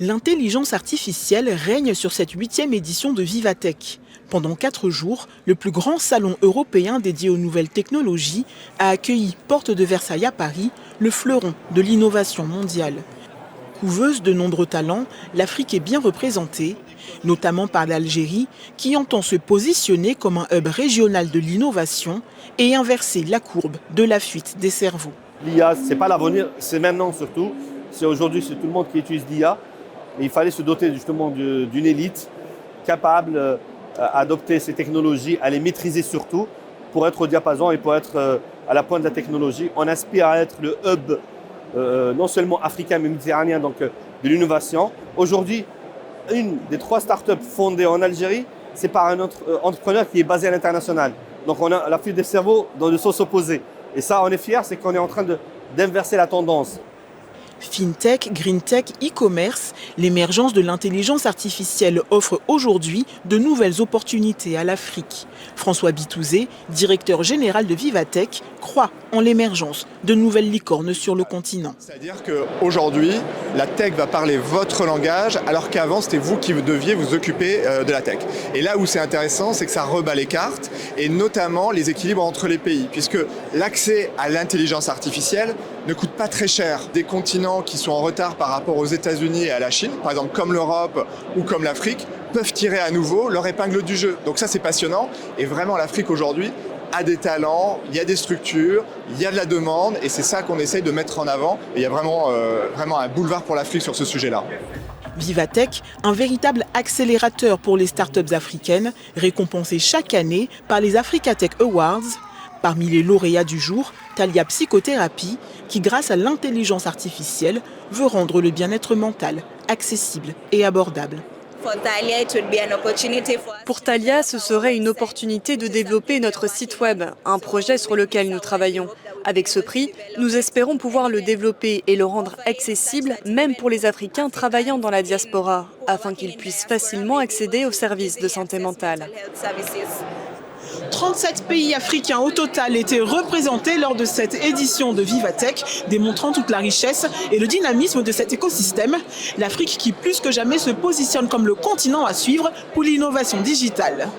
L'intelligence artificielle règne sur cette 8e édition de Vivatech. Pendant 4 jours, le plus grand salon européen dédié aux nouvelles technologies a accueilli, porte de Versailles à Paris, le fleuron de l'innovation mondiale. Couveuse de nombreux talents, l'Afrique est bien représentée, notamment par l'Algérie, qui entend se positionner comme un hub régional de l'innovation et inverser la courbe de la fuite des cerveaux. L'IA, ce n'est pas l'avenir, c'est maintenant surtout. C'est aujourd'hui, c'est tout le monde qui utilise l'IA. Et il fallait se doter justement d'une élite capable d'adopter ces technologies, à les maîtriser surtout, pour être au diapason et pour être à la pointe de la technologie. On aspire à être le hub non seulement africain mais méditerranéen, donc de l'innovation. Aujourd'hui, une des 3 startups fondées en Algérie, c'est par un autre entrepreneur qui est basé à l'international. Donc on a la fuite des cerveaux dans le sens opposé. Et ça, on est fiers, c'est qu'on est en train d'inverser la tendance. FinTech, GreenTech, e-commerce, l'émergence de l'intelligence artificielle offre aujourd'hui de nouvelles opportunités à l'Afrique. François Bitouzé, directeur général de Vivatech, croit en l'émergence de nouvelles licornes sur le continent. C'est-à-dire qu'aujourd'hui, la tech va parler votre langage, alors qu'avant, c'était vous qui deviez vous occuper de la tech. Et là où c'est intéressant, c'est que ça rebat les cartes, et notamment les équilibres entre les pays, puisque l'accès à l'intelligence artificielle ne coûte pas très cher. Des continents qui sont en retard par rapport aux États-Unis et à la Chine, par exemple comme l'Europe ou comme l'Afrique, peuvent tirer à nouveau leur épingle du jeu. Donc ça, c'est passionnant. Et vraiment, l'Afrique aujourd'hui a des talents, il y a des structures, il y a de la demande, et c'est ça qu'on essaye de mettre en avant. Et il y a vraiment un boulevard pour l'Afrique sur ce sujet-là. Vivatech, un véritable accélérateur pour les startups africaines, récompensé chaque année par les Africa Tech Awards. Parmi les lauréats du jour, Thalia Psychothérapie, qui grâce à l'intelligence artificielle veut rendre le bien-être mental accessible et abordable. Pour Thalia, ce serait une opportunité de développer notre site web, un projet sur lequel nous travaillons. Avec ce prix, nous espérons pouvoir le développer et le rendre accessible même pour les Africains travaillant dans la diaspora, afin qu'ils puissent facilement accéder aux services de santé mentale. 37 pays africains au total étaient représentés lors de cette édition de Vivatech, démontrant toute la richesse et le dynamisme de cet écosystème. L'Afrique qui plus que jamais se positionne comme le continent à suivre pour l'innovation digitale.